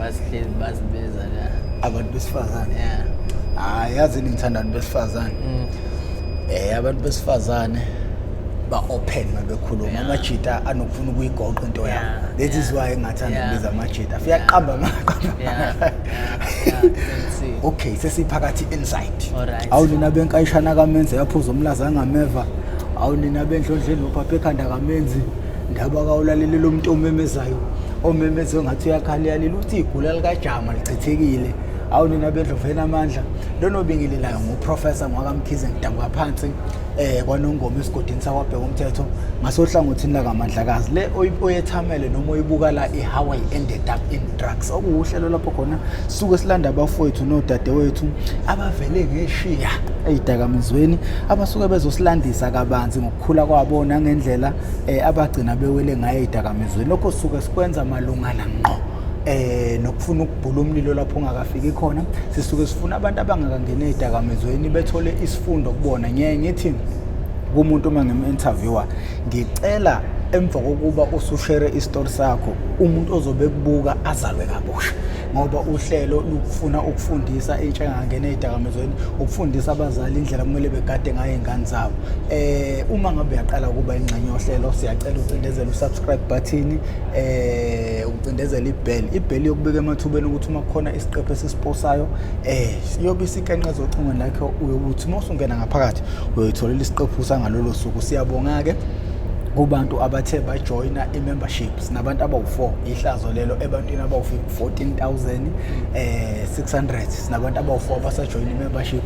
basihlezi basibeza la abantu besifazane yeah yazi ngithanda abantu besifazane abantu besifazane ba-open mabekhuluma amajita anokufuna ukuyigoqa into yabo that is why engathanda ukubiza amajita afiyaqamba amaqamba okay sesiphakathi inside awunina benkayishana kamenzi yaphuza umlaza angameva awunina bendlondleni nophapha ekhanda kamenzi ndaba kawulalele lo muntu omemezayo omemeze ngathi uyakhala yalila uthi igula likajama lichithekile awunina bendlovena amandla lonobingilelayo nguprofessor ngwakamkhize ngidabwa phansi kwanongoma esigodini sakwabheka umthetho ngasohlangothini la kaMandlakazi le oyethamele noma oyibuka la how I ended up in drugs okuhlelo lapho khona suke silanda abafowethu nodadewethu abavele ngeshiya Ezidakamizweni abasuke bezosilandisa kabanzi ngokukhula kwabo nangendlela abagcina bewele ngaye Ezidakamizweni lokho suke sikwenza malungana ngqo nokufuna ukubhula umlilo lapho ungakafiki khona sisuke sifuna abantu abangakangena Ezidakamizweni bethole isifundo kubona ngithi kumuntu uma ngim-interviewer ngicela emva kokuba usushare istory sakho umuntu ozobe kubuka azalwe kabusha ngoba uhlelo lukufuna ukufundisa intsha engangena Ezidakamizweni ukufundisa abazali indlela kumele begade ngayo izingane zabo uma ngabe uyaqala ukuba ingxenye yohlelo siyacela ucindezele usubscribe button ucindezele ibell yokubeka emathubeni ukuthi uma kukhona isiqephu esisiposayo siyobe isikenqeza ocingweni lakho uyokuthi uma usungena ngaphakathi uyotholela isiqephu sangalolo suku siyabonga ke kubantu abathe bajoina i-memberships nabantu abawu4 ihlazo lelo ebantwini abawu14,600 nabantu abawu4 abasajoina i-membership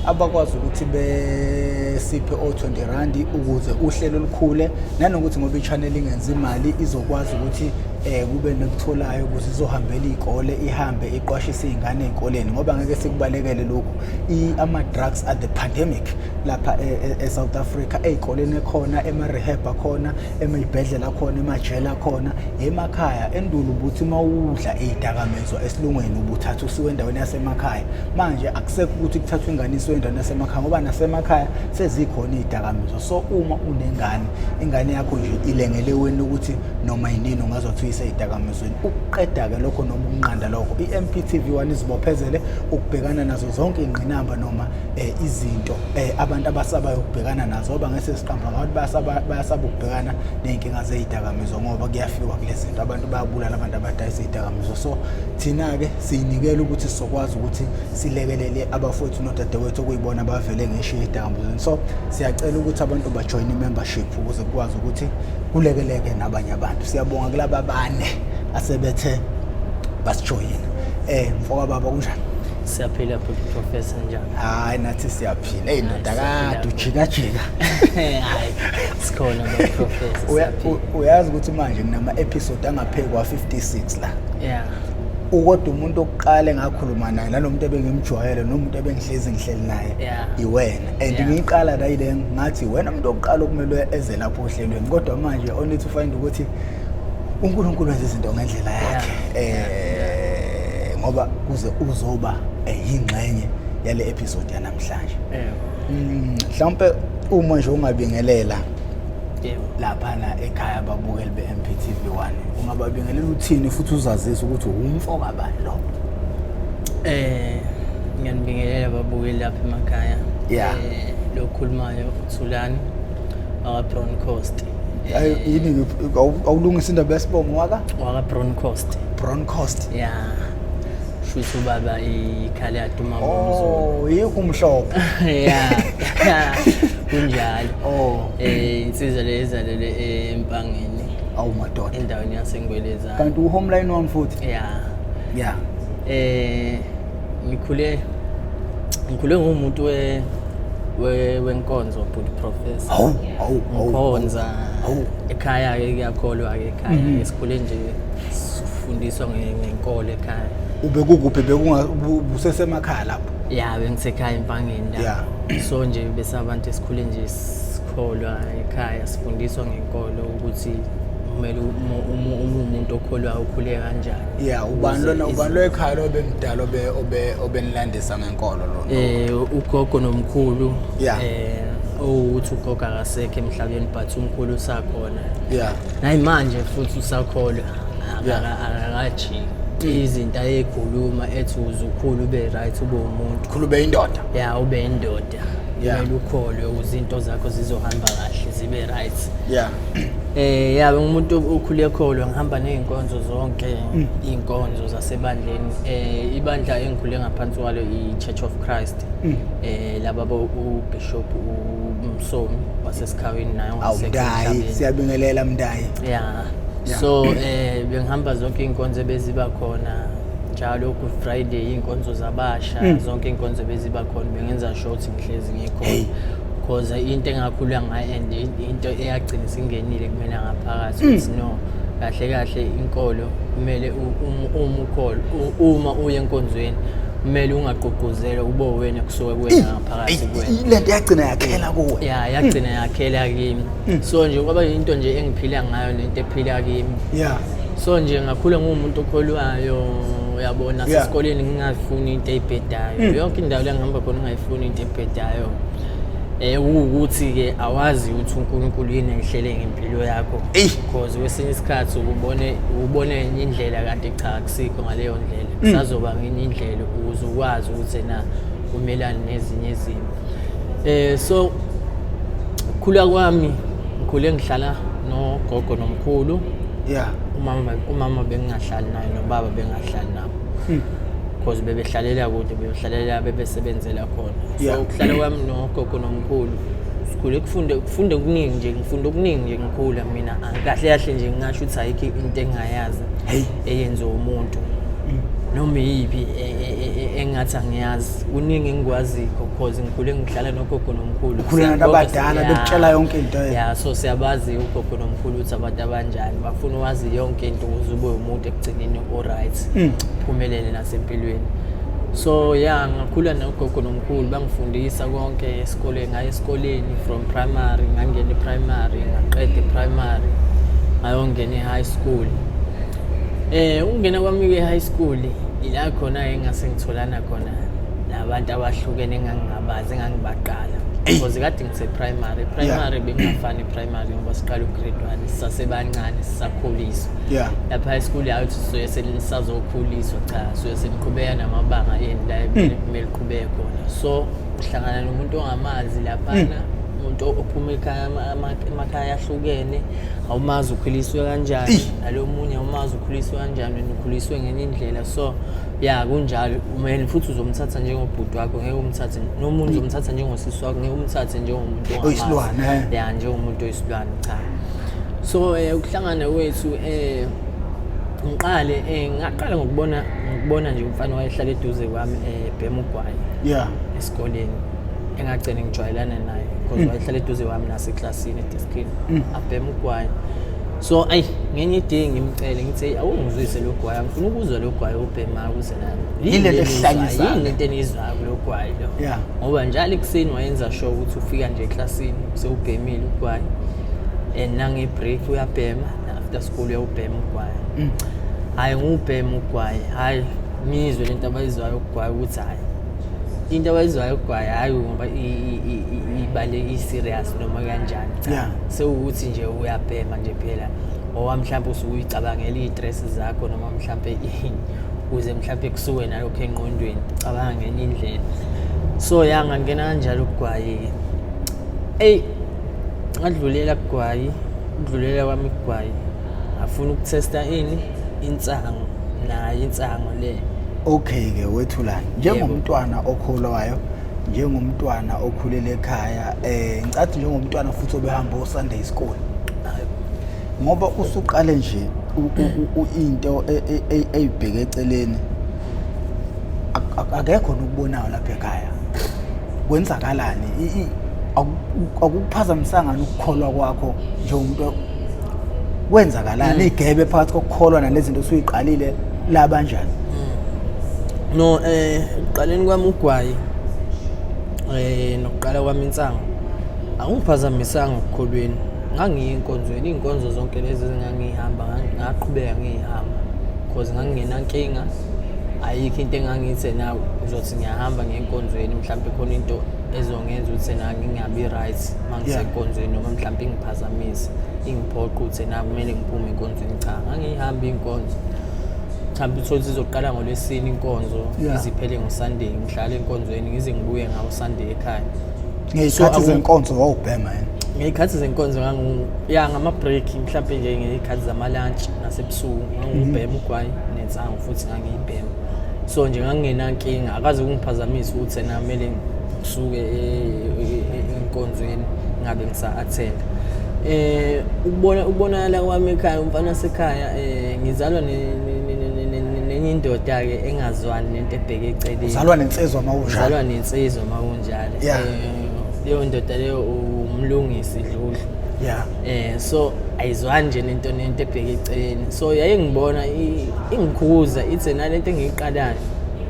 abakwazi ukuthi besiphe o20 rand ukuze uhlelo olukhule nanokuthi ngoba i-channel ingenza imali izokwazi ukuthi kube nekutholayo ukuze izohambela izikole ihambe iqwashise izingane ezikoleni ngoba ngeke sikubalekele lokho ama-drugs at the pandemic lapha eSouth Africa ezikoleni ekhona ema-rehab akhona emibhedlela khona emajela khona emakhaya endulo ubuthi mawudla Ezidakamizwa esilungweni ubuthatha usiwe endaweni yasemakhaya manje akusekho ukuthi kuthathwe inganiso endaweni yasemakhaya ngoba nasemakhaya sezikhona Ezidakamizwa so uma unengane ingane yakho nje ilengele wena ukuthi noma yinini ungazothi Ezidakamizweni ukuqeda ke lokho noma ukunqanda lokho iMPTV1 izibophezele ukubhekana nazo zonke ingqinamba noma izinto abantu abasabayo ukubhekana nazo ngoba ngese siqamba ngabantu bayasaba ukubhekana nezinkinga zezidakamizwa ngoba kuyafiwa kulezi zinto abantu bayabulala abantu abadayisa izidakamizwa so thina ke siyinikela ukuthi sizokwazi ukuthi silekelele abafowethu nodadewethu okuyibona bavele ngeshiya Ezidakamizweni so siyacela ukuthi abantu bajoin i-membership ukuze kukwazi ukuthi kulekeleke nabanye abantu siyabonga kulabo abane asebethe basijoyina mfoka baba kunjani siyaphila professor njani hayi nathi siyaphila ndodakade ujikajika hayi sikhona professor uyazi ukuthi manje nginama episode angaphekwa 56 la ukodwa umuntu oqale ngakhuluma naye nalomuntu ebengimjwayele nomuntu ebengihlezi ngihleli naye iwena and ngiqala la ile ngathi wena umuntu oqala okumele eze lapho ohlelweni kodwa manje on need to find ukuthi uNkulunkulu wenza izinto ngendlela yakhe ngoba kuze uzoba yingxenye yale episode yanamhlanje mhlawumbe uma nje ungabingelela lapha na ekhaya babukeli beMPTV1 ungababingelela uthini futhi uzazisa ukuthi umfoka bani lo ngiyanibingelela babukeli lapha emakhaya lokhulumayo uThulani Brown Coast yini awulungisa indaba yesibongo waka Brown Coast shuthi ubaba ikhale yaduma ngomzulu yikho umhlophe kunjalo insizwa lezalele empangeni madoda endaweni yaseNgwelezana kanti uhomeline wami futhi ngikhule ngumuntu wenkonzo but professor ngikhonza ekhaya ke kuyakholwa ke ekhaya esikhule nje sifundiswa ngenkolo ekhaya ubekukuphi busesemakhaya lapho bengisekhaya empangeni la so nje bese abantu esikhule nje sikholwa ekhaya sifundiswa ngenkolo ukuthi kumele umuntu okholwayo ukhule kanjani ubani lo ekhaya lo bemdala obenilandisa ngenkolo lo ugogo nomkhulu uthi ugogo akasekho emhlabeni but umkhulu usakhona nayi manje futhi usakholwa akajiki izinto ayekhuluma ethi uzukhulu ube right ube umuntu khulu be indoda ube indoda kumele ukholwe ukuze into zakho zizohamba kahle zibe right umuntu okhule ekholwa ngihamba nezinkonzo zonke inkonzo zasebandleni ibandla engikhule ngaphansi kwalo iChurch of Christ laba uBishop uMsomi wasesikhaweni naye awudayi siyabingelela mndayi so bengihamba zonke inkonzo beziba khona njalo ku Friday inkonzo zabasha zonke inkonzo beziba khona bengenza sure ukuthi ngihlezi ngikhona because into engakhulwa ngayo and into eyagcina singenile kumina ngaphakathi ukuthi no kahle inkolo kumele uma uye enkonzweni kumele ungaqoqozela ube wena kusuka kuwena ngaphakathi kuwena lento yagcina yakhela kuwe yagcina yakhela kimi so nje kwaba into nje engiphila ngayo lento ephila kimi so nje ngakhula ngumuntu okholwayo uyabona sesikoleni ngingafuni into ebhedayo yonke indawo la ngihamba khona ngayifuni into ebhedayo ukuthi ke awazi ukuthi uNkulunkulu yini engihlele ngempilo yakho because kwesinye isikhathi ubone enye indlela kanti cha akusikho ngaleyo ndlela kusazoba ngenye indlela ukuze ukwazi ukuthi na umelane nezinye izimo so khula kwami ngikhule ngihlala nogogo nomkhulu umama bengingahlali naye nobaba bengahlali nabo because bebehlalela kude bebehlalela bebesebenzela khona so ukuhlala kwami nogogo nomkhulu sikhule kufunda okuningi nje ngifunda okuningi nje ngikhula mina kahle nje ngingasho ukuthi ayikho into engayazi eyenza umuntu noma yipi engathi angiyazi uningi engikwazi because ngikhule ngihlala nogogo nomkhulu khulana nabadala bekutshela yonke into so siyabazi ugogo nomkhulu ukuthi abantu abanjani bafuna wazi yonke into ukuze ube umuntu ekugcineni alright uphumelele nasempilweni so ngakhula nogogo nomkhulu bangifundisa konke esikoleni ngaye esikoleni from primary ngangena primary ngaqeda primary ngayongena high school ungena kwami high school ila khona engase ngitholana khona nabantu abahlukene engangabazi engangibaqala because kade ngise primary bengafani primary ngoba siqala ugrade 1 sisasebancane sisakhuliswa lapha high school yathi soye selisazokhuliswa cha soye seniqhubeka namabanga yeni la kumele qhubeke khona so uhlangana nomuntu ongamazi laphana umuntu ophuma emakhaya ahlukene awumazi ukhuliswe kanjani nalomunye awumazi ukhuliswe kanjani ukhuliswe ngenye indlela so kunjalo umene futhi uzomthatha njengobhuti wakho ngeke umthathe nomuntu uzomthatha njengosisi wakho ngeke umthathe njengomuntu ongamazi njengomuntu oyisilwane cha so ukuhlangana kwethu ngaqala ngokubona nje umfana wayehlala eduze kwami ebhema ugwayi esikoleni engagcina ngijwayelana naye because wayehlala eduze kwami naseklasini edeskini abhema ugwayi so ngenye idingi ngimcele ngithi awungizwise lo gwayi ngifuna ukuzwa lo gwayi obhema ukuze nami yile lehlanyisa yini into enizwayo lo gwayi lo ngoba njalo ekuseni wayenza sure ukuthi ufika nje eklasini sewubhemile ugwayi nange break uyabhema after school uyabhema ugwayi ngubhema ugwayi ngizwe lento abayizwayo ugwayi ukuthi into abayizwayo ugwayi ngoba ibale serious noma kanjani cha sewukuthi nje uyabhema nje phela mhlawumbe usuyicabangela istress zakho noma mhlawumbe uze mhlawumbe kusuke nalokho engqondweni cabanga ngenye indlela so ngangena kanjalo ugwayi ngadlulela kugwayi udlulela kwami ugwayi afuna ukutesta insango nayo insango le okay ke wethulana njengomntwana okholwayo njengomntwana okhulele ekhaya ngicathi njengomntwana futhi obehamba uSunday school ngoba usuqale nje into eyibheke eceleni akekho nokubonayo lapha ekhaya kwenzakalani akukuphazamisanga ukukholwa kwakho njengomuntu kwenzakalani igebe phakathi kokukholwa nalezinto osuyiqalile la kanjani no uqaleni kwami ugwayi nokuqala kwami insango angiphazamisanga ukukholweni ngangiyinkonzweni inkonzo zonke lezi engangihamba ngaqhubeka ngihamba because ngangingena nkinga ayikho into engangithi na uzothi ngiyahamba ngenkonzweni mhlawumbe khona into ezongenza ukuthi na ngingabi right mangisenkonzweni noma mhlawumbe ingiphazamise ingiphoqa ukuthi na kumele ngiphume enkonzweni cha ngangihamba inkonzo mhlawumbe uthole izoqala ngoLwesine inkonzo iziphele ngoSunday ngihlala enkonzweni ngize ngibuye ngawo Sunday ekhaya ngezikhathi zenkonzo wawubhema yini ngezikhathi zenkonzo ngama break mhlawumbe nje ngezikhathi zama lunch nasebusuku ngangibhema ugwayi nensango futhi ngangiyibhema so nje ngangena inkinga akaze kungiphazamisa ukuthi na kumele ngisuke enkonzweni ngabe ngisa-attend ukubonakala kwami ekhaya umfana wasekhaya ngizalwa nenye indoda-ke engazwani nento ebheke eceleni uzalwa nensizwa makunjalo leyo ndoda leyo umlungisi Dludlu so ayizwani nje nento ebheke eceleni so yaye ngibona ingikhuza ithi nalento engiyiqalayo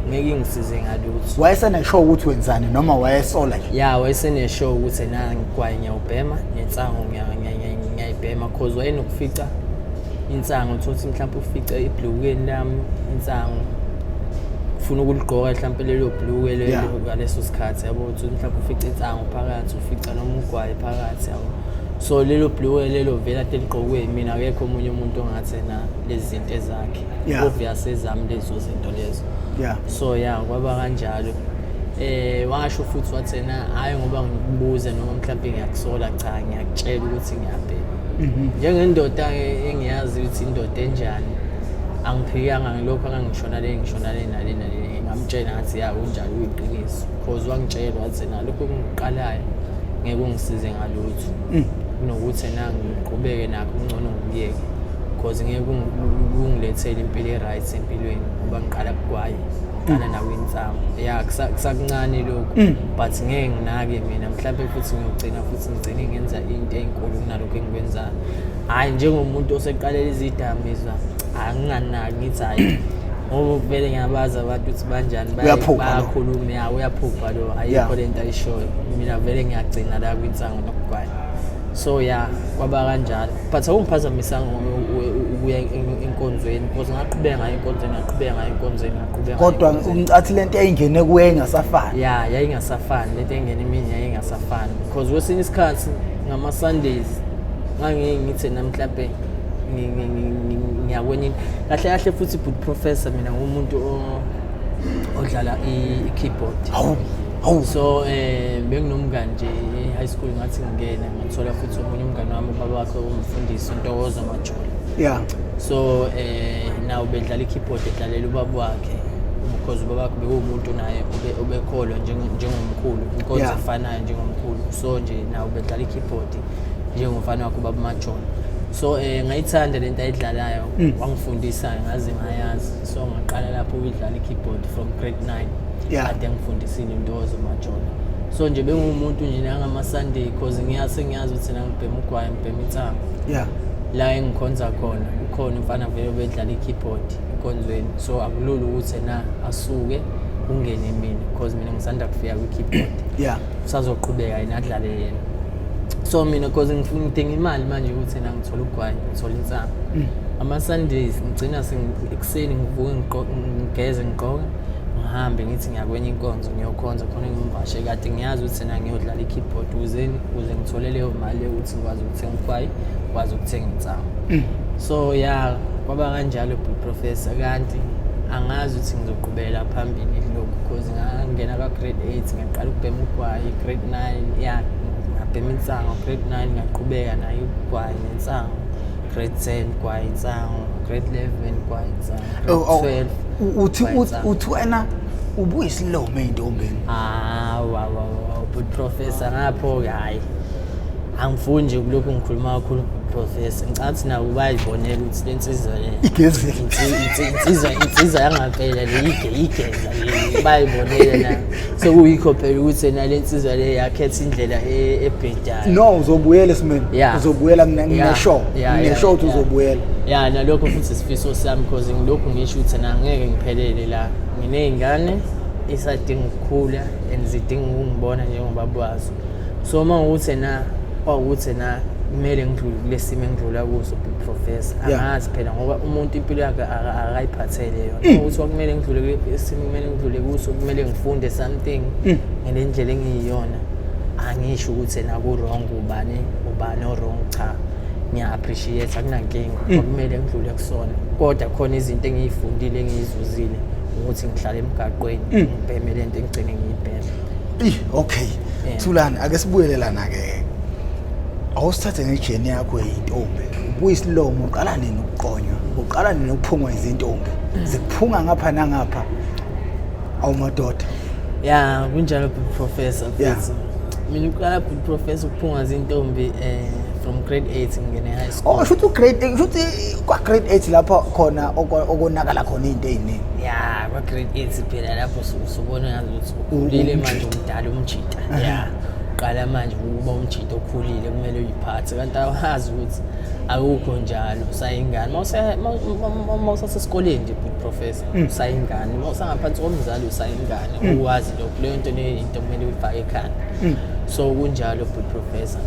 ngeke ingisize ngalutho wayeseneshow ukuthi wenzani noma wayesola nje wayeseneshow ukuthi na ngigwaye ngiyawubhema nensango ngiyayibhema cause wayenokufica insango uthi mhlawumbe ufice ibhlukeni lami insango ufuna ukuligqoka mhlawumbe lelo bhluke lelo ngaleso sikhathi yabo uthi mhlawumbe ufice insango phakathi ufica noma ugwaye phakathi yabo so lelo bhluke lelo vela teligqokwe mina akekho omunye umuntu ongathi na lezi zinto ezakhe obvious ezami lezo zinto lezo so kwaba kanjalo washo futhi wathena hayi ngoba ngikubuza noma mhlawumbe ngiyakusola cha ngiyakutshela ukuthi ngiyabheka njengendoda engiyazi ukuthi indoda enjani angiphikanga ngilokho angangishona le nale ngamtshela ngathi unjalo uyiqiniso cause wangitshela wathi nalokho engiqalayo ngeke ungisize ngalutho kunokuthi ngiqhubeke nakho ngcono ngiyeke cause ngeke kungilethele impilo eright empilweni ngoba ngiqala kugwaye ngana nawe insango kusakuncane lokho but ngeke nginake mina mhlawumbe futhi ngiyogcina futhi ngigcine ngenza into enkulu kunalokho engikwenzayo hayi njengomuntu oseqalela izidakamizwa anginganaki ngithi hayi ngoba vele ngiyabaza abantu ukuthi banjani bayakhuluma uyaphupha lo ayikho lento ayishoyo mina vele ngiyagcina la kwinsango nokugwaye so kwaba kanjalo but awungiphazamisanga ukuya enkonzweni because ngaqhubeka ngayo enkonzweni kodwa athi lento eyingene kuwe engasafani yayingasafani lento engene emini yayingasafani because kwesinye isikhathi ngama Sundays ngithi namhlanje ngiyakwenye kahle futhi but professor mina ngumuntu odlala i-keyboard so benginomngane nje high school ngathi ngingena ngithola futhi omunye umngane wami ubaba wakhe umfundisi uNtokozo Majoli so nawo bedlala i-keyboard edlalela ubaba wakhe because ubaba wakhe bekuwumuntu naye obekholwa njengomkhulu inkonzo efanayo njengomkhulu so nje nawo bedlala i-keyboard njengomfana wakhe ubaba Majoli so ngayithanda lento ayidlalayo wangifundisa ngazi ngayazi so ngaqala lapho ukudlala i-keyboard from grade 9 kade ngifundisile uNtokozo Majoli so nje bengumuntu nje ngama Sunday because ngiyazi ukuthi ngibhema ugwaye ngibhema insango la engikhonza khona ukhona umfana vele obedlala i-keyboard enkonzweni so akulula ukuthi asuke ungene mina because mina ngisanda kufika kwi-keyboard usazoqhubeka yena adlale yena so mina because ngidinga imali manje ukuthi ngithola ugwayi ngithola insango ama Sundays ngigcina ekuseni ngivuka ngigeze ngigqoka ngihambe ngithi ngiyakwenye inkonzo ngiyokhonza khona ngimvashe kade ngiyazi ukuthi ngiyodlala i-keyboard ukuze ngithole leyo mali ukuthi ngikwazi ukuthenga ugwayi ngikwazi ukuthenga insango so kwaba kanjalo professor kanti angazi ukuthi ngizoqhubela phambili lokho because ngangena ka grade 8 ngaqala ukubhema ugwayi grade 9 ngabhema insango grade 9 ngaqhubeka nayo ugwayi nensango grade 10 ugwayi insango grade 11 ugwayi insango grade 12 uthi wena ubuyisilome intombeni but professor ngapho hayi angifuni nje kulokho ngikhuluma kakhulu professor ngicathi nawo bayibonela ukuthi lensizwa insizwa yangaphela le igeza le bayibonela na so kuyikho phela ukuthi na lensizwa le yakhetha indlela ebhedayo no uzobuyela simeni uzobuyela ngineshow uzobuyela nalokho futhi isifiso sami because ngilokho ngisho ukuthi ngeke ngiphelele la nginezingane isadinga ukukhula and zidinga ukungibona njengobaba wazo so mawukuthi ukuthi kumele ngidlule kulesimo engidlula kuso professor angazi phela ngoba umuntu impilo yakhe akayiphathele yona ukuthi kumele ngidlule kulesimo kumele ngidlule kuso kumele ngifunde something ngendlela engiyiyona angisho ukuthi ku wrong ubani o wrong cha ngiya-appreciate akunankinga kumele ngidlule kusona kodwa khona izinto engiyifundile engiyizuzile ukuthi ngihlala emgaqweni ngibheme lento engigcine ngiyibheme. Okay Thulani ake sibuyele lana ke awusithathe ngejeni yakho eyintombi ubuyisilomo uqala nini ukuqonywa uqala nini ukuphungwa izintombi ziphunga ngapha nangapha awumadoda kunjalo professor futhi mina uqala professor ukuphunga izintombi from grade 8 ngene high school. Shuthi grade 8 shuthi kwa grade 8 lapha khona okonakala khona izinto eziningi. Kwa grade 8 phela lapho usubona ngazi ukuthi ukhulile manje umdala umjita. Qala manje ukuba umjita okhulile kumele uyiphathe kanti awazi ukuthi akukho njalo usayingane mawusasesikoleni nje professor usayingane mawusangaphansi komzali usayingane uwazi lokho leyo nto into kumele uyifake ekhanda. So kunjalo professor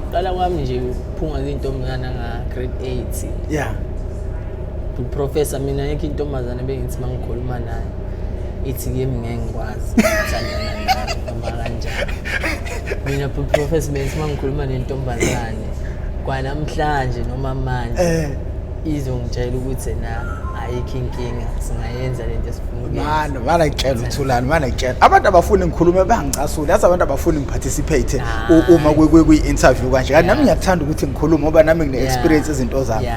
uqala kwami nje ukuphunga izintombazana nga grade 8 professor mina yeke intombazane bengithi mangikhuluma naye ithi kimi ngeke ngikwazi ukuthandana naye noma kanjani. Mina professor bengithi mangikhuluma nentombazane kwanamhlanje noma manje izongitshela ukuthi na ayikho inkinga singayenza lento esifuna mana ngitshela uThulani mana ngitshela abantu abafuna ngikhulume bangicasule yazi abantu abafuna ngiparticipate uma kwi-interview kanje kanti nami ngiyakuthanda ukuthi ngikhulume ngoba nami ngine experience izinto zami.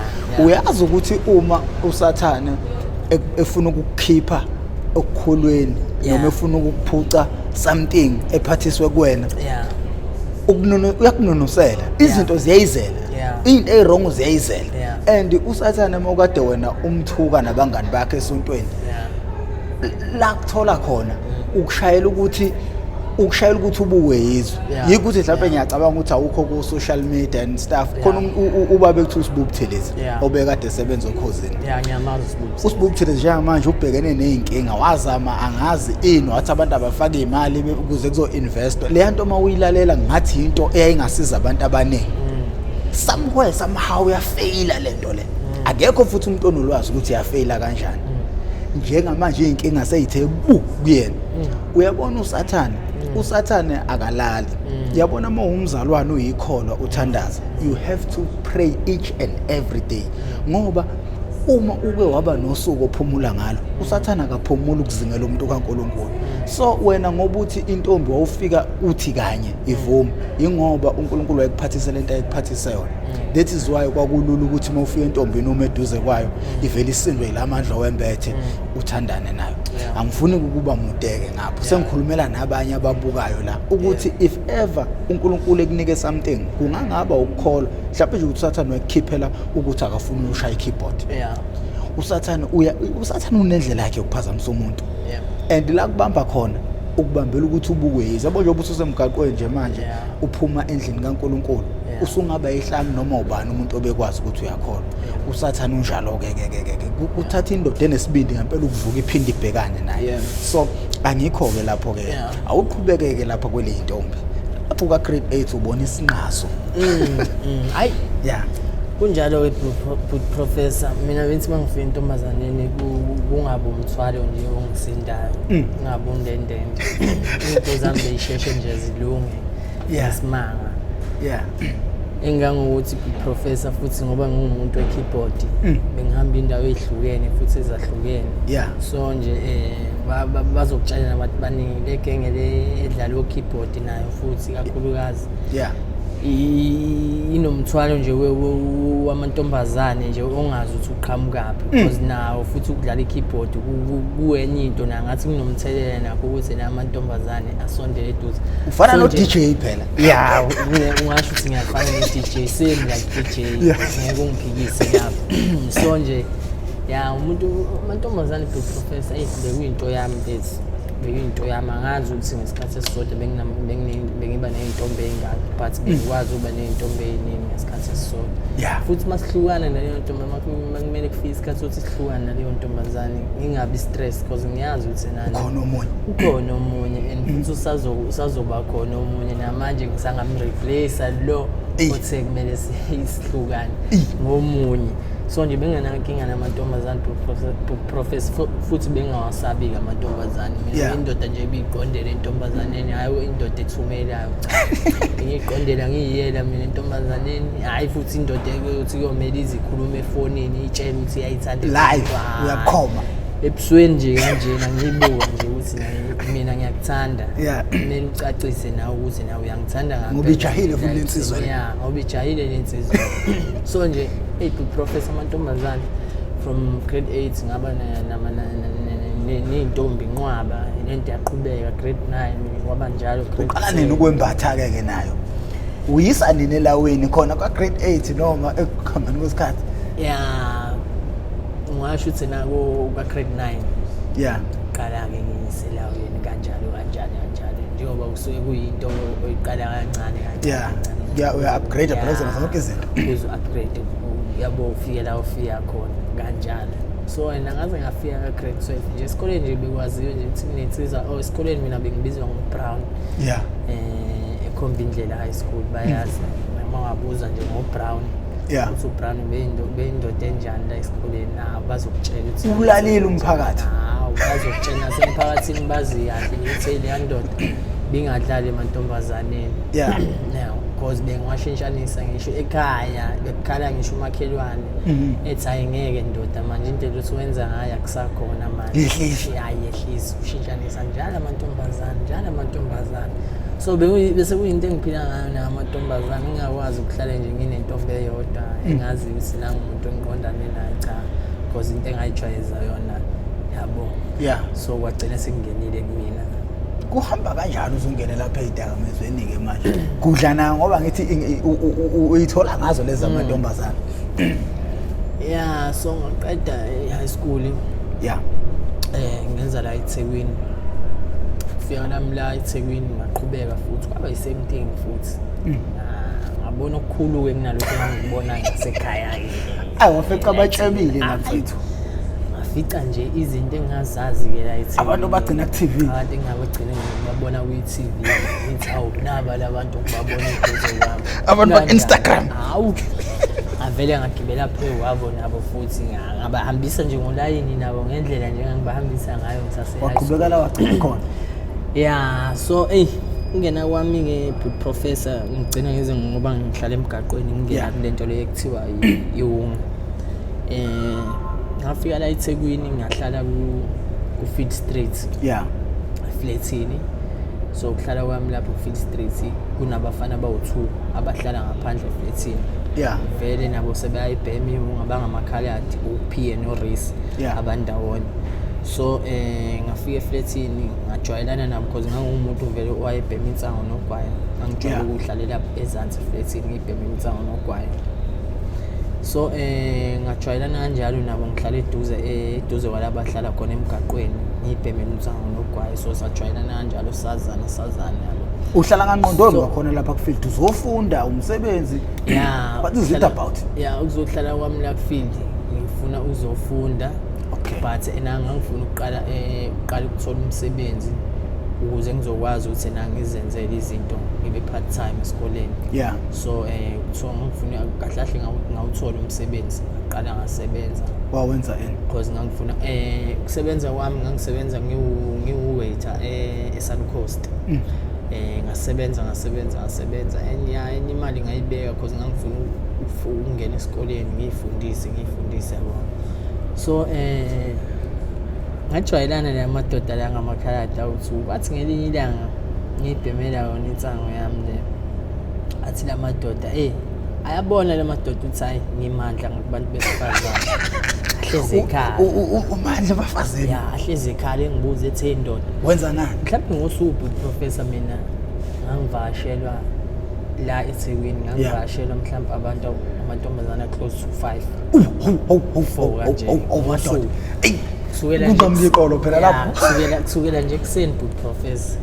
Uyazi ukuthi uma usathane efuna ukukhipha okukhulweni noma efuna ukuphuca something ephathiswe kuwena uyakununusela izinto ziyayizela into ezirong ziyayizela and usathane mawukade wena umthuka nabangani bakhe esontweni la kuthola khona ukushayela ukuthi ubuwezwe yikuthi mhlawumbe ngiyacabanga ukuthi awukho ku social media and stuff khona ubabe kuthi usibubuthelezi obekade esebenza okhosini ngiyamazi usibubuthelezi njengamanje ubhekene nezinkinga wazama angazi ini wathi abantu abafaka imali ukuze kuzo invest le nto mawuyilalela ngathi into eyayingasiza abantu abaningi somewhere somehow uyafaila lento le akekho futhi umuntu onolwazi ukuthi uyafaila kanjani njengamanje izinkinga seyithe kuyena uyabona usathane akalali yabona uma umzalwane uyikholwa uthandaza you have to pray each and every day ngoba uma uke waba nosuku ophumula ngalo usathana akaphumula ukuzingela umuntu kaNkulunkulu. So wena ngoba uthi intombi wawufika uthi kanye ivuma ingoba uNkulunkulu wayekuphathisa lento ayekuphathisa yona. That is why kwakulula ukuthi mawufika entombini uma eduze kwayo ivele isindwe ilamandla wembethe uthandane nayo. Angifuni ukuba mudeke ngapho sengikhulumela nabanye ababukayo la ukuthi if ever uNkulunkulu ekunike something kungangaba ukukholwa mhlawumbe nje usathane wekukhiphela ukuthi akafuni ukushaya ikeyboard. Usathane unendlela yakhe yokuphazamisa umuntu and la kubamba khona ukubambela ukuthi ubukwezi yabo nje ubususemgaqweni nje manje uphuma endlini kaNkulunkulu usungaba ihlami noma ubani umuntu obekwazi ukuthi uyakholwa usathane unjalo ke uthatha indoda enesibindi ngempela ukuvuka iphinde ibhekane naye. So angikho ke lapho ke awuqhubekeke lapha kwele intombi lapho ka grade 8 ubona isinqaso hayi kunjalo ke professor mina bengithi mangifika intombazaneni kungabe umthwalo nje ongisindayo kungabe undendende into zami beyisheshe nje zilunge yasimanga engangokuthi professor futhi ngoba ngiwumuntu we-keyboard bengihamba indawo ezihlukene futhi ezahlukene so nje bazokutshela abantu baningi legenge le edlala o-keyboard nayo futhi kakhulukazi inomthwalo nje wamantombazane nje ongazi ukuthi uqhamukaphi because nawo futhi ukudlala i-keyboard kuwenye into nangathi kunomthelela nakho ukuthi namantombazane asondele eduze ufana no DJ phela ungasho ukuthi ngiyafana no DJ same like DJ ngeke ungiphikise lapho so nje amantombazane professor bekuyinto yami lezi bekuyinto yami angazi ukuthi ngesikhathi esisodwa bengiba neyintombi eyingaki but bengikwazi ukuba neyintombi eziningi ngesikhathi esisodwa futhi masihlukana naleyo ntombi makumele kufike isikhathi sokuthi sihlukane naleyo ntombazane ngingabi stress because ngiyazi ukuthi nani ukhona omunye and futhi usazoba khona omunye namanje ngisangamreplace lo othe kumele sihlukane ngomunye. so nje bengenankinga namantombazane professor futhi bengawasabi amantombazane mina indoda nje ibiqondele intombazaneni hayi indoda ethumelayo cha ngiqondela ngiyiyela mina intombazaneni hayi futhi indoda ukuthi kuyomela izikhuluma efonini itshela ukuthi iyayithanda live uyakhoma ebusweni nje kanjena ngiyibuka nje ukuthi mina ngiyakuthanda kumele ucacise nawe ukuthi nawe uyangithanda ngampela ngoba ijahile futhi lensizwa ngoba ijahile lensizwa so nje professor amantombazane from grade 8 ngaba ney'ntombi nqwaba lento yaqhubeka grade 9 kwaba njalo uqala nini ukwembatha ke nayo uyisa nini elaweni khona kwa grade 8 noma ekuhambeni kwesikhathi ngisho ukuthi nako ka grade 9 qala ke ngiselaweni kanjalo njengoba kusuke kuyinto oyiqala kancane uya upgrade phela zonke izinto uzu upgrade yabo ufike la ufika khona kanjalo so wena ngaze ngafika ka grade 12 nje esikoleni nje bekwaziyo nje ukuthi nginetsiza esikoleni mina bengibizwa ngoBrown eKhombindlela high school bayazi mangabuza nje ngoBrown ukuthi uBrown beyindoda enjani la esikoleni bazokutshela ukuthi ulalile umphakathi bazokutshela nasemphakathini bazi kahle ukuthi le ndoda bingadlali emantombazaneni now because bengiwashintshanisa ngisho ekhaya bekukhala ngisho umakhelwane ethi ayingeke ndoda manje indlela ukuthi wenza ngayo akusakhona manje yehlisa ushintshanisa njalo amantombazane so bese kuyinto engiphila ngayo namantombazane ngingakwazi ukuhlala nje nginentombi eyodwa engazi ukuthi nangumuntu engiqondane naye cha because into engayijwayeza yona yabo so kwagcina sekungenile kumina kuhamba kanjani uzungene lapha ezidakamizweni ke manje kudlana ngoba ngithi uyithola ngazo lezi amantombazane so ngaqeda high school ngenza la eThekwini kufika nami la eThekwini ngaqhubeka futhi kwaba yi-same thing futhi ngabona okukhulu ke kunalokho engikubona ngasekhaya ke wafika abatshebile nafethu fica nje izinto engazazi ke la eTV abantu bagcina ku TV abantu engabagcina ngibabona ku TV ngithi awu naba labantu ngibabona eduze kwami abantu ba Instagram avele ngagibela phe wabo nabo futhi ngabahambisa nje ngolayini nabo ngendlela nje engibahambisa ngayo ngisase waqhubeka la wagcina khona so ungena kwami ke professor ngigcina ngize ngoba ngihlala emgaqweni ngingena kulento le ekuthiwa iwunga ngafika la eThekwini ngahlala ku Field Street flatini so kuhlala kwami lapho ku Field Street kunabafana abawu2 abahlala ngaphandle flatini vele nabo sebayibhemi ngabangamakhaladi uPie no Reese abandawoni so ngafika eflatini ngajwayelana nabo because ngangumuntu vele owayebhema insango nogwayi ngangijwayele ukuhlalela ezansi flatini ngibhema insango nogwayi so ngajwayelana kanjalo nabo ngihlala eduze kwalabo abahlala khona emgaqweni ngibhemela umsango nogwayi so sajwayelana kanjalo sazana yabo uhlala kanqondoni wakhona lapha ku field uzofunda umsebenzi what is it about uzohlala kwami la ku field ngifuna uzofunda but ngangifuna ukuqala ukuthola umsebenzi ukuze ngizokwazi ukuthi ngizenzele izinto ngibe part time esikoleni so kuthiwa ngifuna kahlahle ngawuthola umsebenzi ngaqala ngasebenza wawenza because ngangifuna ukusebenza kwami ngangisebenza ngiwaiter eSun Coast ngasebenza and imali ngayibeka because ngangifuna ukungena esikoleni ngifundise yabo so ngajwayelana namadoda la ngamakhaladi awuthi bathi ngelinye ilanga ngibhemela yona insango yami le athi la madoda ayabona la madoda uthi hayi ngimandla ngabantu besifazane ahleze ekhaya umandla abafazeni ahleze ekhaya engibuza ethi indoda wenza nani mhlawumbe ngosuku professor mina ngangivashelwa la eThekwini ngangivashelwa mhlawumbe abantu amantombazana close to 5 madoda kusukela ngomlikolo phela lapho kusukela nje kuseni professor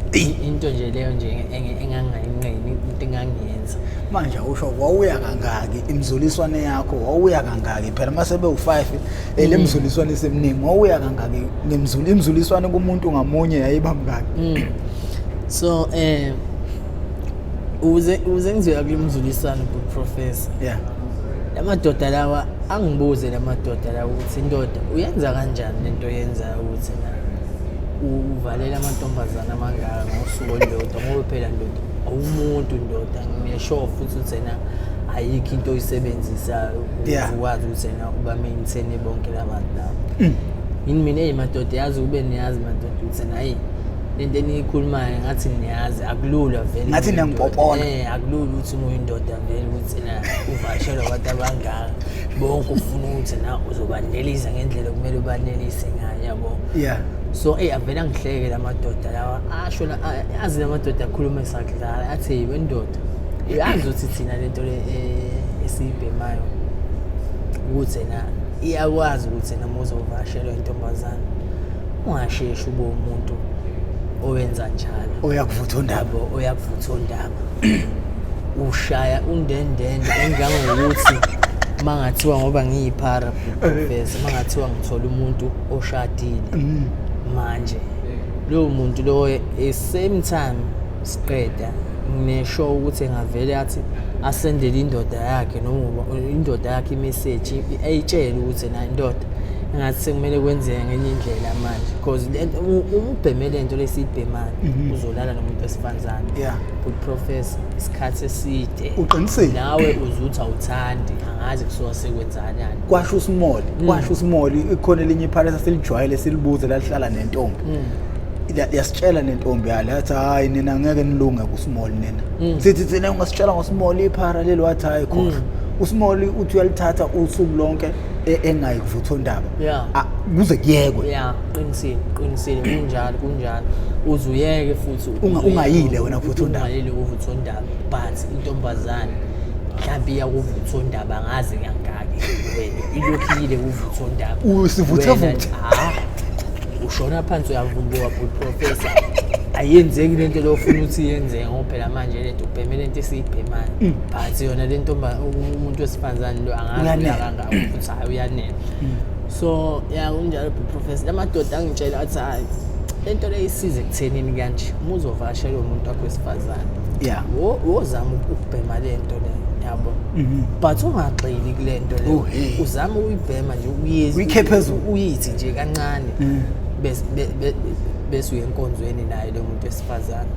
into nje leyo nje engangayinqeni into engangiyenza manje usho wawuya kangaki imzuliswane yakho wawuya kangaki phela mase be u5 lemzuliswane semningi wawuya kangaki imzuliswane kumuntu ngamunye yayibamngaki so uze ngizoya kulemzuliswane professor Lamadoda lawa angibuze lamadoda lawa ukuthi indoda uyenza kanjani lento yenzayo ukuthi na uvalela amantombazane amangaka ngosuku olulodwa ngoba phela ndoda awumuntu ndoda ngisho futhi ukuthi na ayikho into oyisebenzisayo ukwazi ukuthi na uba maintain bonke labantu labo. Yini mina madoda yazi ube niyazi madoda ukuthi na lento eniyikhulumayo ngathi niyazi akulula vele ngathi nengipopona akulula ukuthi uyindoda vele ukuthi na uvashela abantu abangaka bonke ufuna ukuthi na uzobanelisa ngendlela kumele ubanelise ngayo yabo. So avela ngihleke lamadoda lawa asho la yazi lamadoda akhuluma esakudlala athi wendoda yazi ukuthi thina lento le esibhemayo ukuthi na iyakwazi ukuthi na muzovashela intombazane ungasheshi ube umuntu owenza njalo uyakuvutha undaba ushaya undendende engangokuthi mangathiwa ngoba ngiyiphara professor mangathiwa ngithola umuntu oshadile manje lo muntu lo same time siqeda ngisho ukuthi engavele athi asendele indoda yakhe noma indoda yakhe imessage ayitshela ukuthi na indoda ngathi sekumele kwenzeke ngenye indlela manje because ubhemele into lesibhemani uzolala nomuntu wesifazane but professor isikhathi eside uqinisile nawe uzuthi awuthandi angazi kusuka sekwenzani kwasho uSmoli ikhona elinye iphara saselijwayele silibuze lahlala nentombi yasitshela nentombi yale yathi hayi nina ngeke nilunge kuSmoli nina sithi thina ungasitshela ngoSmoli iphara lelo wathi hayi khohlwa uSmoli uthi uyalithatha usuku lonke engayivutha undaba kuze kuyekwe qinisile kunjalo uzuyeke futhi ungayile wena vutha undaba ungayile uvutha undaba but intombazane mhlawumbe iyakuvutha undaba ngazi kangaki wena ilokhile uvutha undaba usivutha ushona phansi uyavumbuka professor ayenzeki lento lo ufuna ukuthi yenzeke ngoba phela manje lento ubhemele lento esiyibhemani but yona lento umuntu wesifazane lo angazi kangaka futhi hayi uyanela so kunjalo professor lamadoda angitshela athi hayi lento le isize ekuthenini kanje umuzovashela umuntu wakho wesifazane wozama ukubhema lento le yabo but ungagxili kulento le uzama ukuyibhema nje uyithi nje kancane bese uyenkonzweni naye lo muntu wesifazane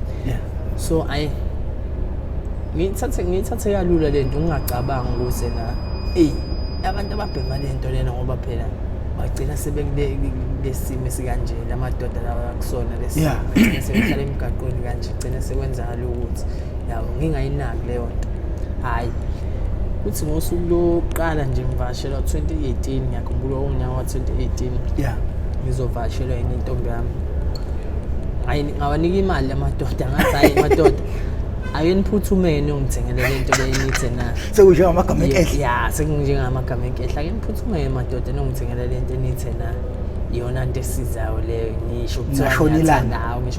so ngithathe kalula lento ungacabanga ukuthi na abantu ababhema lento lena ngoba phela bagcina sebelesimo esikanje lamadoda lawa kusona lesimo sebehlala emgaqweni kanje gcina sekwenzakala ukuthi yabo ngingayinaki leyo nto hayi uthi ngosuku lokuqala nje ngivashela 2018 ngiyakhumbula unyaka wa 2018 ngizovashela enye intombi yami hayi ngawanika imali amadoda ngathi hayi madoda ayeniphuthumene ungithengele lento lenithi na sekunjengamagama enkehle sekunjengamagama enkehle ayeniphuthumene madoda nongithengele lento enithi na iyona into esizayo leyo ngisho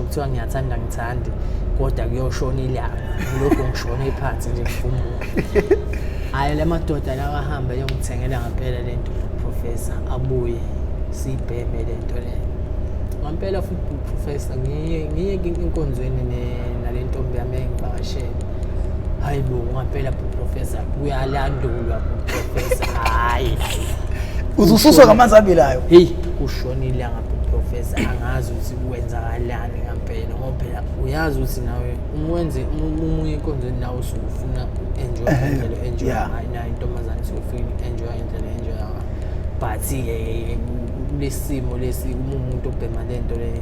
kuthiwa ngiyathanda ngithandi kodwa kuyoshona ilanga lokho ngishona iphansi nje ngifumbuka hayi le madoda lawa ahamba yongithengela ngaphela lento professor abuye sibheme lento le ngampela futhi professor ngiye inkonzweni nalentombi yami engivakashele hayibo ngampela professor kuyalandulwa professor hayi uzususwa ngamanzi abilayo kushonile ngapha professor angazi ukuthi kwenzakalani ngampela ngoba phela uyazi ukuthi nawe umwenze umunye inkonzweni nawe usufuna enjoy nayo intombazane sofika enjoy indlela but lesimo umuntu obhema lento le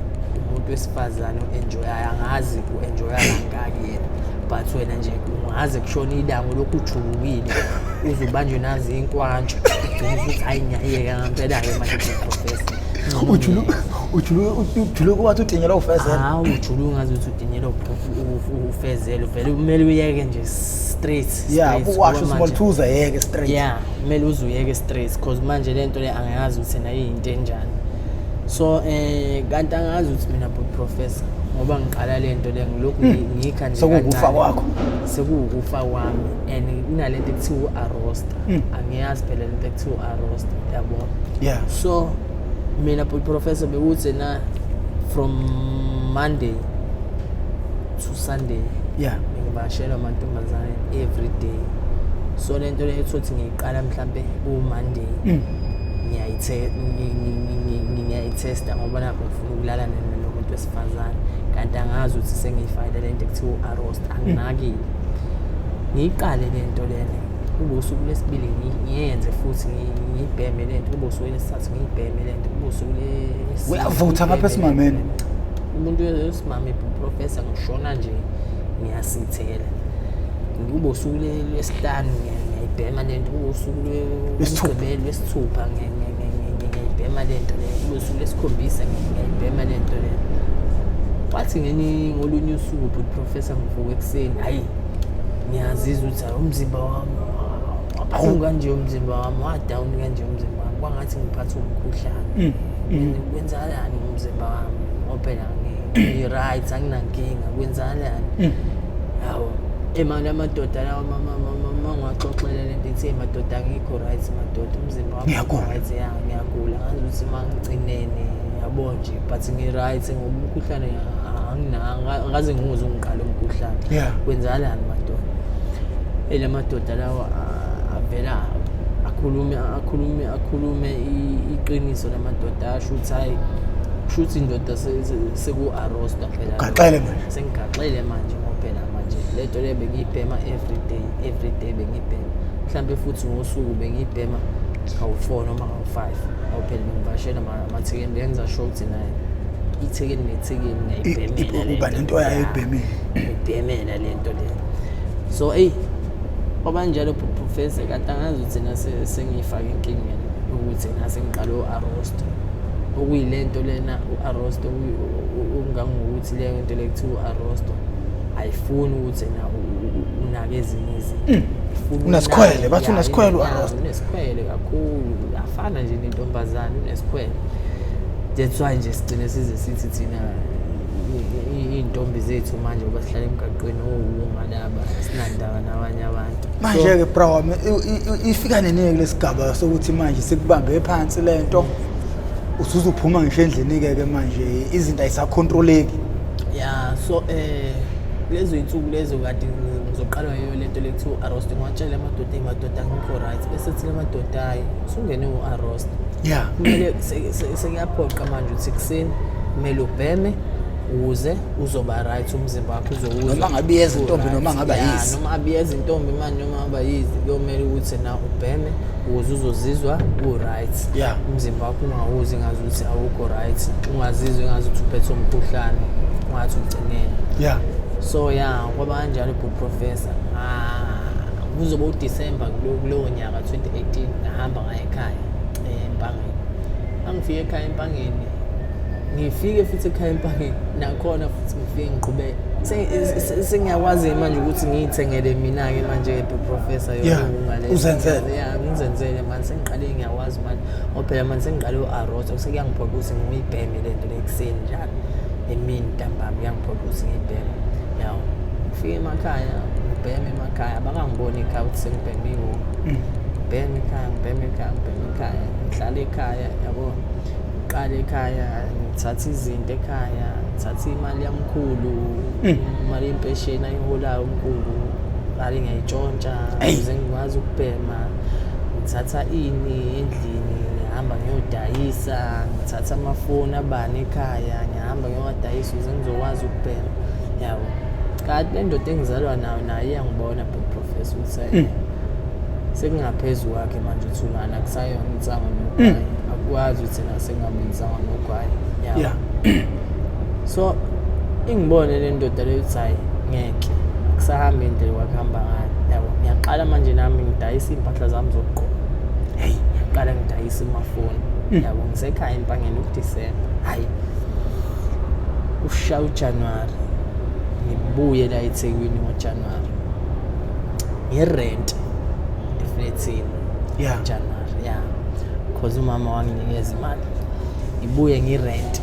umuntu wesifazane enjoyayo angazi ku-enjoya kangaki yena but wena nje ungaze kushona ilanga lokhu ujulukile uzubanjwe nazi inkwantsho ugcine ukuthi hayi ngiyayeka ngampela-ke manje professor ujuluka wathi udinyela ufezela ujuluka ngazi ukuthi udinyela ufezela vele kumele uyeke nje straight uwasho small two uzayeke straight kumele uzuyeke straight because manje lento le angazi ukuthi na yinto enjani so kanti angazi ukuthi mina professor ngoba ngiqala lento le ngilokhu ngikha nje sekukufa kwakho sekukufa kwami and kunalento ekuthiwa arroster angiyazi phela lento ekuthiwa arroster yabo so mina professor bekuthi na from Monday to Sunday ngibashela amantombazane every day so lento le ethothi ngiyiqala mhlambe uMonday ngiyayithesta ngoba lapho ngifuna ukulala nomuntu wesifazane kanti angazi ukuthi sengiyifayile lento ekuthiwa u-arrest anginakile ngiyiqale lento lena kube usuku lesibili ngiyenze futhi ngiyibheme lento kube usuku lesithathu ngiyibheme lento kube usuku uyavutha ngapha esimameni umuntu wesimame professor ngishona nje ngiyasithela kube usuku lesihlanu ngiyibhema lento kube usuku lwesithupha ngiyibhema lento le kube usuku lesikhombisa ngiyibhema lento le wathi ngolunye usuku professor ngivuka ekuseni hayi ngiyazizwa ukuthi umzimba wami wabuhlungu kanje umzimba wami wadown kanje umzimba wami kwangathi ngiphatha umkhuhlane kwenzakalani umzimba wami phela ngi-right anginankinga kwenzakalani hawo emani amadoda lawo mama ngiwaxoxela lento ithi madoda angikho right madoda umzimba wami right ngiyagula ngazi ukuthi mangigcinene yabo nje but ngi-right ngoba umkhuhlane angaze ngimuze ungiqala umkhuhlane kwenzakalani madoda ele madoda lawo avela akhulume iqiniso lamadoda asho ukuthi hayi kushuthi indoda seku-arrest phela gaxele manje sengigaxele manje ngophela manje lento le bengiyibhema every day bengiyibhema mhlambe futhi ngosuku bengiyibhema kawu-4 noma kawu-5 awuphela ngivashela amathekeni bengenza sure ukuthi naye ithekeni ngiyayibhemela uba lento yayibhemile ngiyibhemela lento le so obanjalo professor kanti angazi ukuthi na sengiyifaka enkingeni ukuthi nase ngiqala u-arrest okuyilento lena u-arrest okungangokuthi leyo nto le kuthiwa u-arrest ayifuni ukuthi na unake ezinye izinto unesikhwele bathi unesikhwele u-arrest unesikhwele kakhulu afana nje nentombazane unesikhwele that's why nje sigcine size sithi thina iy'ntombi zethu manje ngoba sihlala emgaqweni owungalaba sinandaba nabanye abantu manje-ke bra wami ifika nenike kulesigaba sokuthi manje sikubambe phansi lento usuzuphuma ngisho endlini-ke manje izinto ayisakhontroleki so lezo iy'nsuku lezo kade ngizoqalwa yiyo lento le kuthiwa u-arrest ngiwatshele amadoda angikho right bese thile amadoda hayi usungene u-arrest kumele sekuyaphoqa manje ukuthi ekuseni kumele ubheme ukuze uzoba right umzimba wakho uzowuzwa noma ngabe yeza intombi noma ngaba yizi noma ngabe yeza intombi manje noma ngaba yizi kuyomele ukuthi na ubheme ukuze uzozizwa u-right umzimba wakho ungawuzi ngazi ukuthi awukho right ungazizwe ngazi ukuthi uphethe umkhuhlane ungathi ugcinene so kwaba kanjalo professor kuzoba uDisemba kulowo nyaka 2018 ngahamba ngaye ekhaya eMpangeni angifike ekhaya eMpangeni ngifike futhi ekhaya eMpangeni nakhona futhi ngifike ngiqhubeke sengiyakwazi manje ukuthi ngiyithengele mina-ke manje professor uzenzele ngizenzele manje sengiqale ngiyakwazi manje ngophela manje sengiqale u-arrest sekuyangiphoqa ukuthi ngiyibheme lento le ekuseni njalo emini ntambama kuyangiphoqa ukuthi ngiyibheme ngifike emakhaya ngibheme emakhaya abakangiboni ekhaya ukuthi sengibhemiwe ngibheme ekhaya ngihlala ekhaya yabo ngiqale ekhaya ngithatha izinto ekhaya ngithatha imali yamkhulu imali yempesheni ayiholayo umkhulu ngale ngiyayitshontsha ukuze ngikwazi ukubhema ngithatha endlini ngihamba ngiyodayisa ngithatha amafoni abane ekhaya ngihamba ngiyowadayisa ukuze ngizokwazi ukubhema yabo kanti le ndoda engizalwa nayo iyangibona professor ukuthi sekungaphezulu kwakhe manje uthulana akusayona insamo nogwayi akwazi ukuthi nasengabe insamo nogwayi so ingibone le ndoda leyo ukuthi hayi ngeke akusahambi indlela wakuhamba ngayo yabo ngiyaqala manje nami ngidayisa impahla zami zokugqoka ngiyaqala ngidayisa amafoni yabo ngisekhaya eMpangeni uDisemba hayi ushaya uJanuwari ngibuye la eThekwini ngoJanuwari ngerent efletini January because umama wanginikeza imali ibuye ngirent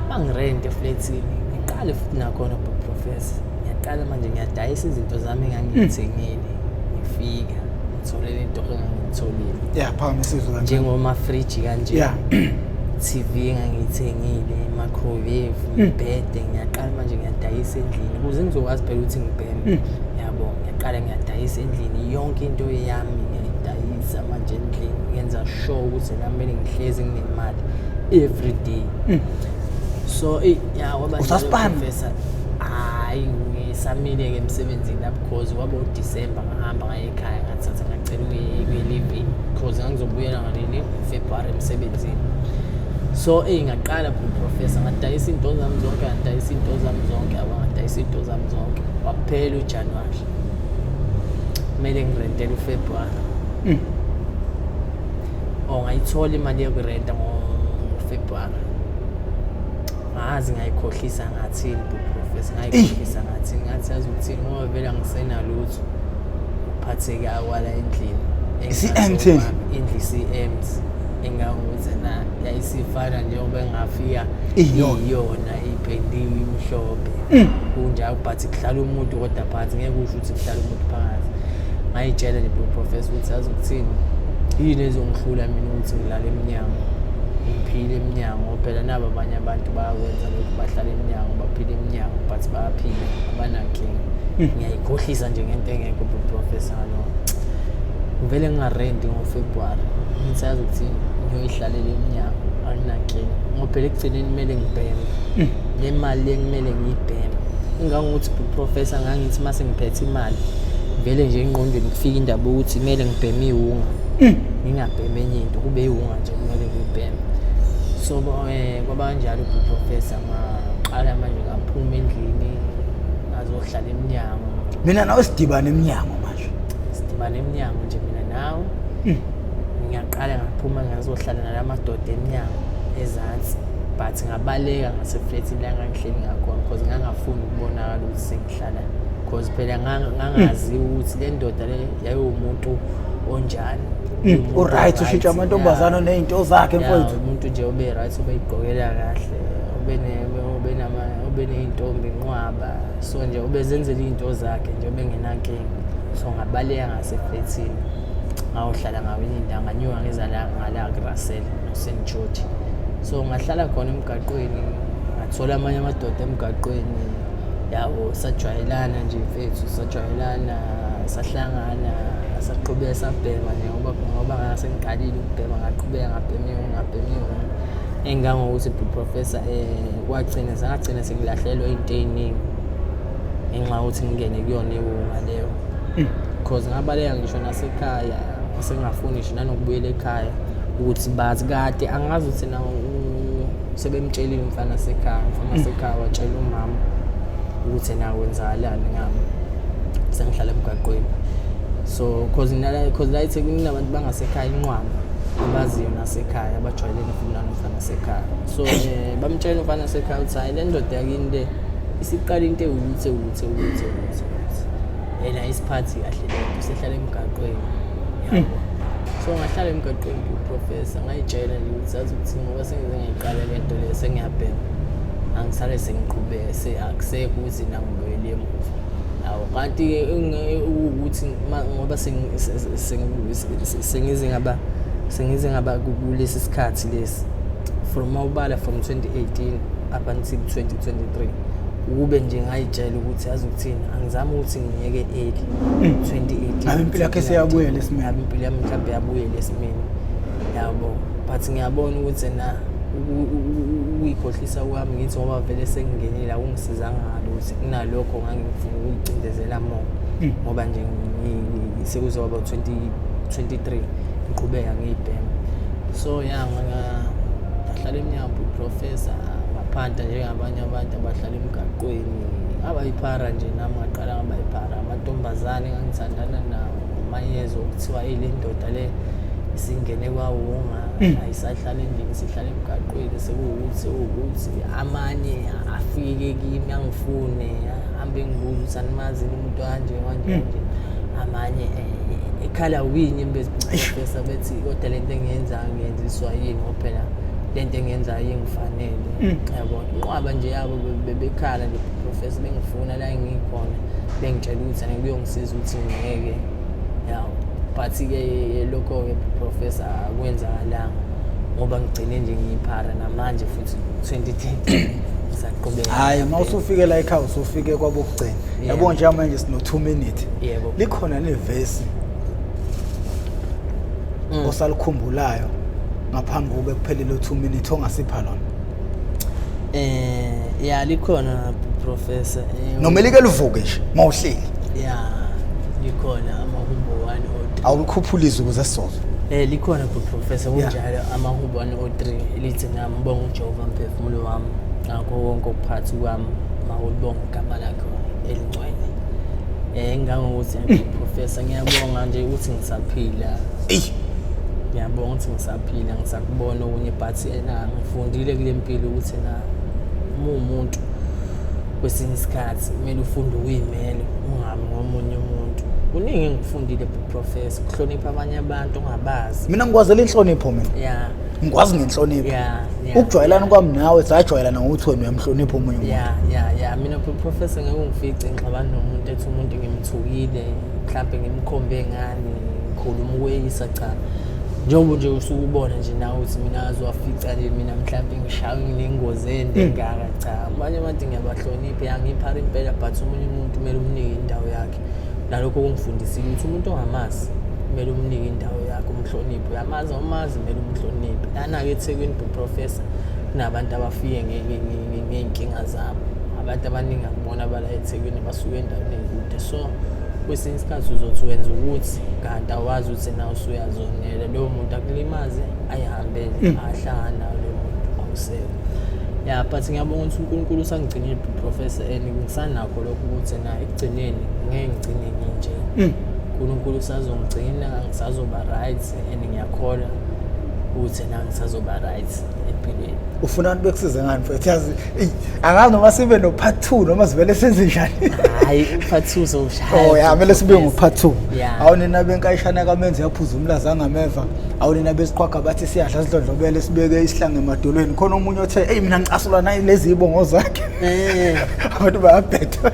bangirent efletini ngiqale futhi nakhona professor ngiyaqala manje ngiyadayisa izinto zami engangiyithengile ngifika ngitholele into engangiyitholile phakathi isizwe kanje njengoma fridge kanje TV engangiyithengile microwave ibhede ngiyaqala manje ngiyadayisa endlini ukuze ngizokwazi phela ukuthi ngibheme yabo ngaqala ngiyadayisa endlini yonke into yami ngiyidayisa manje endlini ngenza sure ukuthi nami ngihlezi nginemali every day so waba professor hayi ngisamile ke emsebenzini lapho because waba uDecember ngahamba ngaye ekhaya ngathatha ngacela ukuyi-leave because ngizobuyela ngaleli February emsebenzini so ngaqala professor ngadayisa into zami zonke waphela uJanuary kumele ngirentele uFebruary ngayithola imali yokurenta ngoFebruary ngazi ngayikhohlisa ngathini professor ngathi yazi ukuthini ngoba vele angisenalutho uphatheke akwala endlini indlu CMs engakuthi na yayisifana njengoba engafika iyona ipendiwe imhlophe kunjalo but kuhlala umuntu kodwa phansi ngeke kusho ukuthi kuhlala umuntu phakathi ngayitshela nje professor ukuthi yazi ukuthini yini ezongihlula mina ukuthi ngilale eminyango ngiphile eminyango phela nabo abanye abantu bayakwenza lokho bahlala eminyango baphile eminyango but bayaphila abanankinga ngiyayikhohlisa nje ngento engekho professor no ngivele ngingarenti ngoFebruary ngisazi ukuthi ngiyoyihlalela eminyango anginankinga ngoba phela ekugcineni kumele ngibheme le mali le kumele ngiyibheme ingangokuthi professor ngangithi mase ngiphethe imali vele nje engqondweni kufika indaba ukuthi kumele ngibheme iwunga ngingabheme enye into kube iwunga nje kumele ngibheme so kwaba kanjalo professor ngaqala manje ngaphuma endlini azohlala eminyango mina nawe sidibana eminyango manje eminyango nje mina nawe ngiyaqala ngaphuma ngazohlala nalamadoda eminyango ezansi but ngabaleka ngaseflatini la ngangihleli ngakhona because ngangafuni ukubonakala ukuthi sengihlala because phela ngangazi ukuthi le ndoda le yayiwumuntu onjani right ushintsha amantombazane nezinto zakhe mfowethu umuntu nje obe right obeyiqokela kahle ube neintombi inqwaba so nje ubezenzela izinto zakhe nje bengenankinga so ngabaleka ngaseflatini ngawuhlala ngawini indawo nganyuka ngizala ngala Russell noSt George so ngahlala khona emgaqweni ngathola amanye amadoda emgaqweni yabo sajwayelana nje mfethu sahlangana saqhubeka sabhema nje ngoba ngasengiqalile ukubhema ngaqhubeka ngabhema engangokuthi professor ngagcina sengilahlelwa into eziningi enxa ukuthi ngingene kuyona iwunga leyo because ngabaleka ngisho nasekhaya sengafuni nje nanokubuyela ekhaya ukuthi bazi kade angazi ukuthi na sebemtshelile umfana sekhaya watshela umama ukuthi na kwenzakalani ngami sengihlala emgaqweni so because la eThekwini nabantu bangasekhaya inqwama abaziyo nasekhaya abajwayelene futhi nomfana sekhaya so bamtshela umfana sekhaya ukuthi hayi le ndoda yakini le isiqala into ukuthi yena isiphathi kahle lento sehlala emgaqweni yabo so ngahlala emgaqweni professor ngayitshela nje ukuthi azi ukuthi ngoba sengize ngayiqala lento le sengiyabhema angisale sengiqhubeke akusekho ukuthi nangibuyele emuva yawo kanti ke ukuthi ngoba sengize ngaba kulesi sikhathi lesi from 2018 up until 2023 ukube nje ngayitshela ukuthi yazi ukuthini angizama ukuthi ngiyeke early 2018 impilo yakhe seyabuyela esimeni impilo yami mhlawumbe yabuyela esimeni yabo but ngiyabona ukuthi na ukuyikhohlisa kwami ngithi ngoba vele sengingenile akungisiza ngalo ukuthi kunalokho ngangifuna ukuyicindezela more ngoba nje sekuzoba 2023 ngiqhubeka ngiyibhema so ngahlala eminyango professor ngaphanda njengabanye abantu abahlala emgaqweni abayiphara nje nami ngaqala ngabayiphara amantombazane ngangithandana nawo mayezo kuthiwa ile ndoda le isingene kwawunga ayisahlala endlini sihlala emgaqweni sekuwukuthi amanye afike kimi angifune ahambe ngibuza ukuthi animazini umuntu kanje amanye ekhala winye professor bethi kodwa lento engiyenziswa yini phela lento engiyenzayo ingifanele yabo inqwaba nje yabo bebekhala nje professor bengifuna la ngikhona bengitshela ukuthi angikuyongisiza ukuthi ngeke yawo but ke lokho ke professor akwenzakalanga ngoba ngigcine nje ngiyiphara namanje futhi 2010 ngisaqhubeka hayi mawusufike la ekhaya usufike kwabokugcina yabo nje manje sino 2 minutes Yebo. likhona nevesi osalikhumbulayo ngaphambi kobe kuphelele 2 minutes ongasipha lona ya likhona professor noma like livuke nje mawuhleli ya likhona amahubo 1 or 3 awukhuphula izwi ukuze sizozwa likhona professor kunjalo amahubo 1 or 3 lithi nami ngibonga uJehova mphefumulo wami ngakho wonke ukuphatha kwami mawulibonga igama lakho elingcwele ngangokuthi professor ngiyabonga nje ukuthi ngisaphila ngiyabonga ukuthi ngisaphila ngisakubona okunye but ngifundile kule mpilo ukuthi umuntu kwesinye isikhathi kumele ufunde ukuyimela ungabi ngomunye umuntu kuningi engikufundile professor ukuhlonipha abanye abantu ongabazi mina ngikwazela inhlonipho mina ngikwazi ngenhlonipho ukujwayelana kwami nawe sajwayelana ngokuthi wena uyamhlonipha omunye umuntu mina professor ngeke ungifice ngixabana nomuntu ethi umuntu ngimthukile mhlawumbe ngimkhombe ngani ngikhuluma ukweyisa cha njengoba nje usukubona nje nawe uthi mina azowafica nje mina mhlawumbe ngishawe nginengozi endengaka cha abanye abantu ngiyabahlonipha yangiphara impela but umunye umuntu kumele umnike indawo yakhe nalokho kungifundisile ukuthi umuntu ongamazi kumele umnike indawo yakhe umhloniphe uyamazi omazi kumele umhloniphe yana-ke eThekwini professor kunabantu abafike ngey'nkinga zabo abantu abaningi akubona abala eThekwini basuke endaweni ey'kude so kwesinye isikhathi uzothi wenza ukuthi kanti awazi ukuthi nawe usuyazonela lowo muntu akulimaze ayihambele ahlangana nawo lowo muntu awusekho but ngiyabonga ukuthi uNkulunkulu usangigcinile professor ngisanakho lokho ukuthi ekugcineni ngeke ngigcine nginje uNkulunkulu usazongigcina ngisazoba right ngiyakholwa ukuthi ngisazoba right empilweni ufuna abantu bekusize ngani mfethu yazi angazi noma sibe no part 2 noma sivele senze njani hayi part 2 soshaya kumele sibe ngo part 2 awunina benkayishana kamenze yaphuza umlaza ngameva awunina besiqhwaga bathi siyadla sidlondlobele sibeke isihlange emadolweni khona umunye othe hey mina ngicasula nayi lezi ibongo zakhe abantu bayabhetha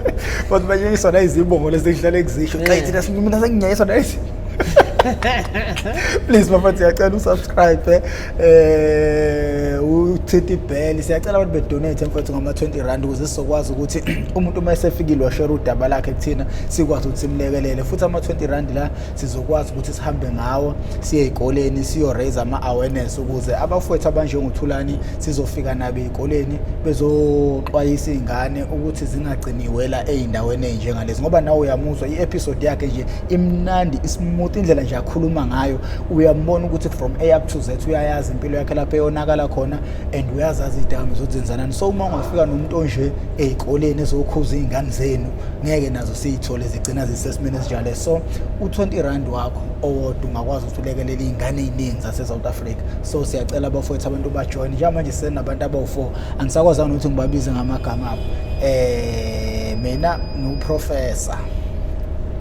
kodwa manje isona izibongo lezi ezihlale ekuzisho xa ithi mina senginyayiswa lezi please mafethu siyacela usubscribe uthithe ibell siyacela abantu bedonate mfethu ngama 20 rand ukuze sizokwazi ukuthi umuntu uma esefikile washare udaba lakhe kuthina sikwazi ukuthi simlekelele futhi ama 20 rand la sizokwazi ukuthi sihambe ngawo siye ezikoleni siyo raise ama awareness ukuze abafowethu abanjengoThulani sizofika nabo ezikoleni bezoxwayisa izingane ukuthi zingagciniwe la ezindaweni ezinjengalezi ngoba nawe uyamuzwa i-episode yakhe nje imnandi ismooth indlela nje akhuluma ngayo uyambona ukuthi from A up to Z uyayazi impilo yakhe lapha eyonakala khona and uyazazi izidakamizweni zenzanani so uma ungafika nomuntu onje ezikoleni ezokhuza izingane zenu ngeke nazo siyithole zigcina zisesimene esinjalo so u20 rand wakho owodwa ungakwazi ukuthi ulekelele izingane eziningi zase South Africa so siyacela abafowethu abantu bajoin njengamanje senabantu abawu4 angisakwazanga ukuthi ngibabize ngamagama abo mina no professor